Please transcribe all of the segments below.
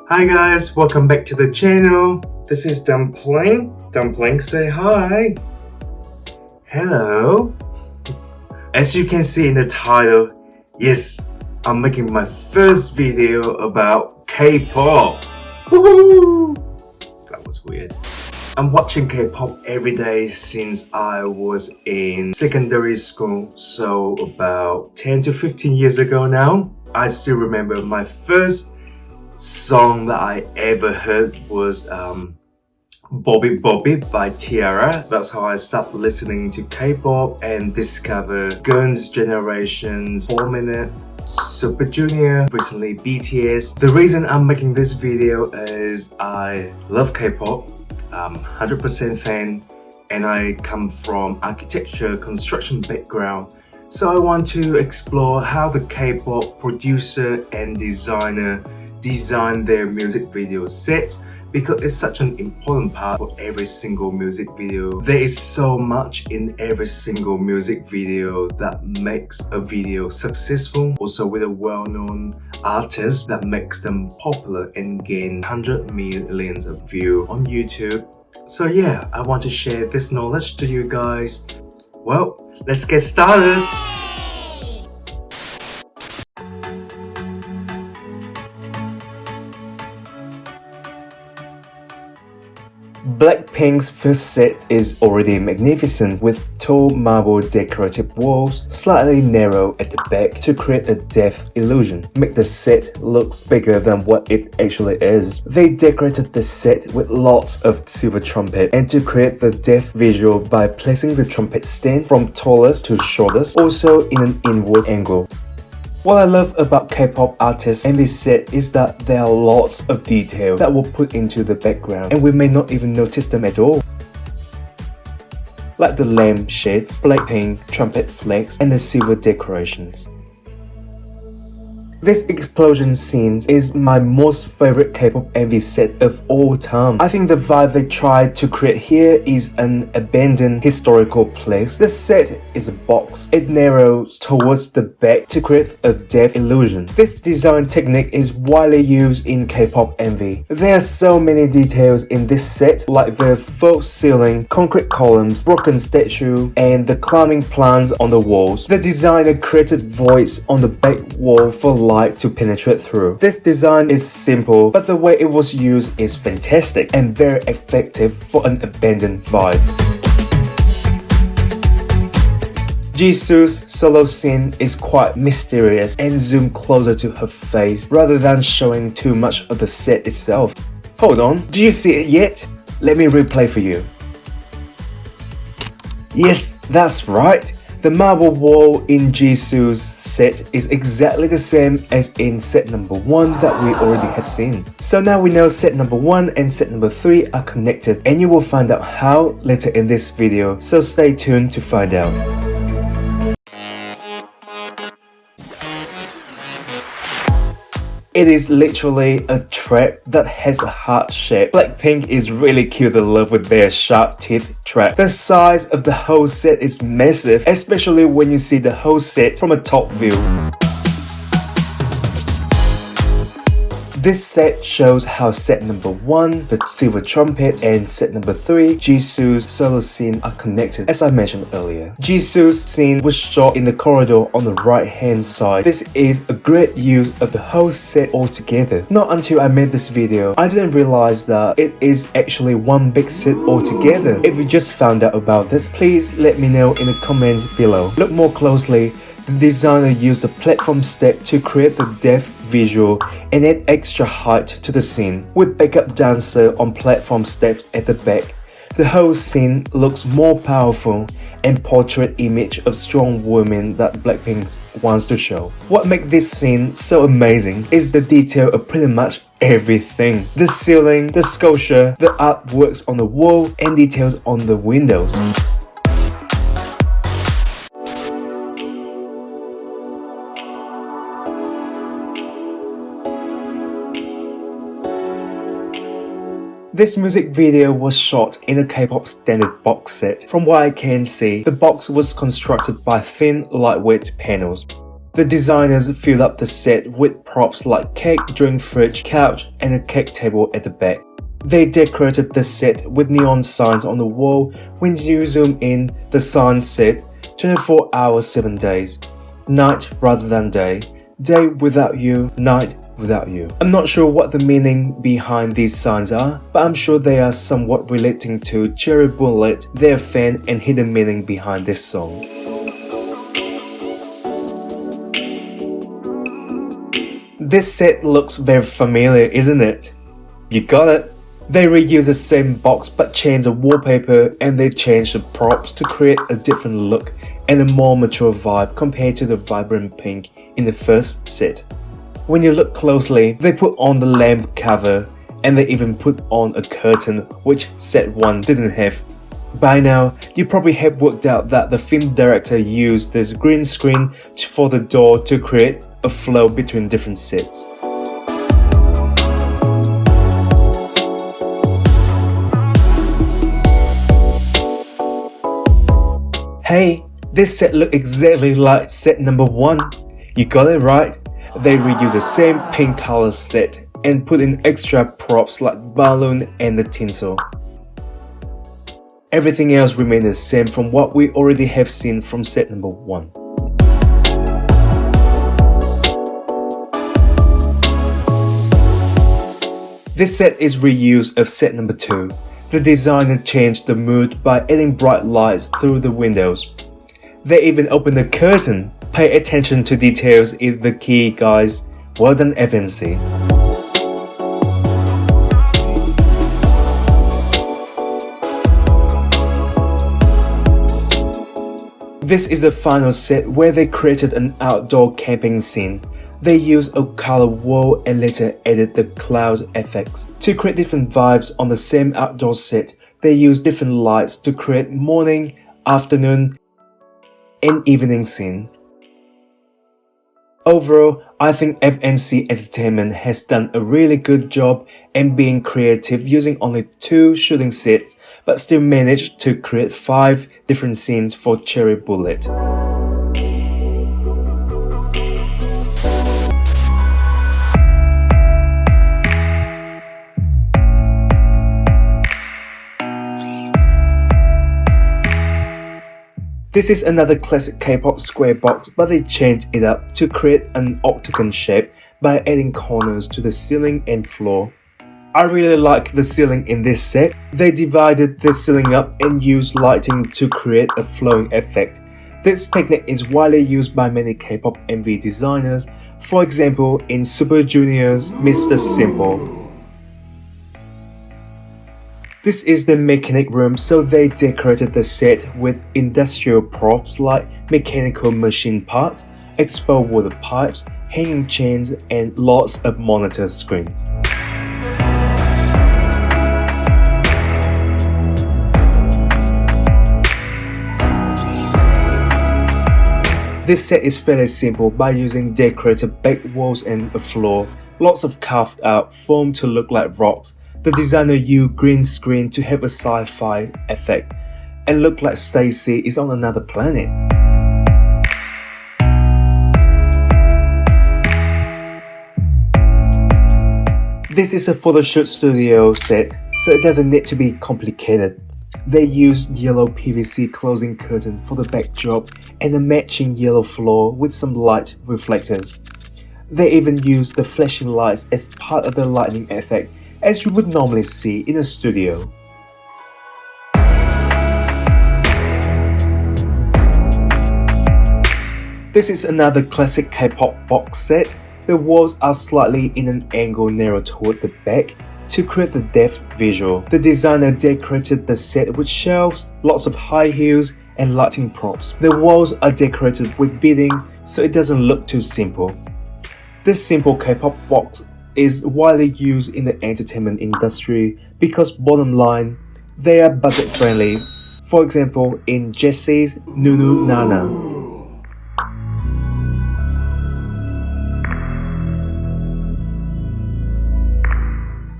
Hi guys, welcome back to the channel. This is Dumpling. Dumpling, say hi. Hello. As you can see in the title, yes, I'm making my first video about K-pop. Woohoo! That was weird. I'm watching K-pop every day since I was in secondary school, so about 10 to 15 years ago now. I still remember my first song that I ever heard was Bobby Bobby by Tiara. That's how I started listening to K-pop and discover Girls' Generation's 4 Minute, Super Junior, recently BTS. The reason I'm making this video is I love K-pop. I'm 100% fan and I come from architecture construction background. So I want to explore how the K-pop producer and designer design their music video set, because it's such an important part for every single music video. There is so much in every single music video that makes a video successful, also with a well-known artist that makes them popular and gain 100 millions of views on YouTube. So yeah, I want to share this knowledge to you guys. Well, let's get started. Blackpink's first set is already magnificent, with tall marble decorative walls slightly narrow at the back to create a depth illusion, make the set looks bigger than what it actually is. They decorated the set with lots of silver trumpet, and to create the depth visual by placing the trumpet stand from tallest to shortest, also in an inward angle. What I love about K-pop artists and this set is that there are lots of detail that were put into the background and we may not even notice them at all. Like the lamp shades, Blackpink, trumpet flags, and the silver decorations. This explosion scene is my most favorite K-pop MV set of all time. I think the vibe they tried to create here is an abandoned historical place. The set is a box. It narrows towards the back to create a depth illusion. This design technique is widely used in K-pop MV. There are so many details in this set, like the false ceiling, concrete columns, broken statue, and the climbing plants on the walls. The designer created voids on the back wall for light to penetrate through. This design is simple, but the way it was used is fantastic and very effective for an abandoned vibe. Jisoo's solo scene is quite mysterious and zoomed closer to her face rather than showing too much of the set itself. Hold on, do you see it yet? Let me replay for you. Yes, that's right. The marble wall in Jisoo's set is exactly the same as in set number 1 that we already have seen. So now we know set number 1 and set number 3 are connected, and you will find out how later in this video, so stay tuned to find out. It is literally a trap that has a heart shape. Blackpink is really cute in love with their sharp teeth trap. The size of the whole set is massive, especially when you see the whole set from a top view. This set shows how set number 1, the silver trumpets, and set number 3, Jisoo's solo scene are connected, as I mentioned earlier. Jisoo's scene was shot in the corridor on the right hand side. This is a great use of the whole set altogether. Not until I made this video, I didn't realize that it is actually one big set altogether. If you just found out about this, please let me know in the comments below. Look more closely. The designer used a platform step to create the depth visual and add extra height to the scene, with backup dancer on platform steps at the back. The whole scene looks more powerful and portrait image of strong women that Blackpink wants to show. What makes this scene so amazing is the detail of pretty much everything. The ceiling, the sculpture, the artworks on the wall, and details on the windows. This music video was shot in a K-pop standard box set. From what I can see, the box was constructed by thin, lightweight panels. The designers filled up the set with props like cake, drink fridge, couch, and a cake table at the back. They decorated the set with neon signs on the wall. When you zoom in, the signs said 24 hours 7 days, night rather than day, day without you, night without you. I'm not sure what the meaning behind these signs are, but I'm sure they are somewhat relating to Cherry Bullet, their fan, and hidden meaning behind this song. This set looks very familiar, isn't it? You got it! They reuse the same box but change the wallpaper, and they change the props to create a different look and a more mature vibe compared to the vibrant pink in the first set. When you look closely, they put on the lamp cover, and they even put on a curtain, which set 1 didn't have. By now, you probably have worked out that the film director used this green screen for the door to create a flow between different sets. Hey, this set looks exactly like set number 1. You got it right. They reuse the same pink color set and put in extra props like balloon and the tinsel. Everything else remained the same from what we already have seen from set number 1. This set is reuse of set number 2. The designer changed the mood by adding bright lights through the windows. They even opened the curtain. Pay attention to details is the key, guys. Well done, FNC. This is the final set where they created an outdoor camping scene. They used a color wall and later added the cloud effects. To create different vibes on the same outdoor set, they used different lights to create morning, afternoon, and evening scene. Overall, I think FNC Entertainment has done a really good job in being creative using only 2 shooting sets, but still managed to create 5 different scenes for Cherry Bullet. This is another classic K-pop square box, but they changed it up to create an octagon shape by adding corners to the ceiling and floor. I really like the ceiling in this set. They divided the ceiling up and used lighting to create a flowing effect. This technique is widely used by many K-pop MV designers, for example in Super Junior's Mr. Simple. This is the mechanic room, so they decorated the set with industrial props like mechanical machine parts, exposed water pipes, hanging chains, and lots of monitor screens. This set is fairly simple by using decorated back walls and a floor, lots of carved out foam to look like rocks. The designer used green screen to have a sci-fi effect and look like STAYC is on another planet. This is a photoshoot studio set, so it doesn't need to be complicated. They used yellow PVC closing curtain for the backdrop and a matching yellow floor with some light reflectors. They even used the flashing lights as part of the lighting effect, as you would normally see in a studio. This is another classic K-pop box set. The walls are slightly in an angle narrow toward the back to create the depth visual. The designer decorated the set with shelves, lots of high heels, and lighting props. The walls are decorated with beading, so it doesn't look too simple. This simple K-pop box is widely used in the entertainment industry because, bottom line, they are budget friendly. For example, in Jessie's Nunu Nana.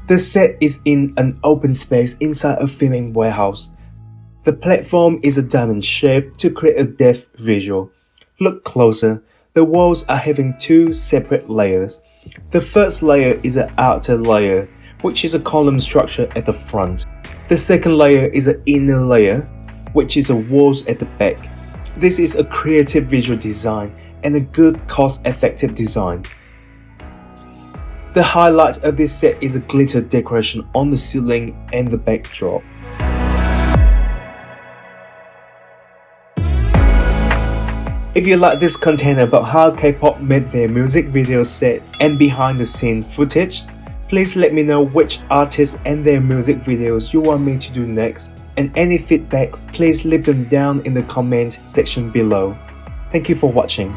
The set is in an open space inside a filming warehouse. The platform is a diamond shape to create a depth visual. Look closer. The walls are having two separate layers. The first layer is an outer layer, which is a column structure at the front. The second layer is an inner layer, which is a walls at the back. This is a creative visual design and a good cost-effective design. The highlight of this set is a glitter decoration on the ceiling and the backdrop. If you like this content about how K-pop made their music video sets and behind the scene footage, please let me know which artists and their music videos you want me to do next, and any feedbacks, please leave them down in the comment section below. Thank you for watching.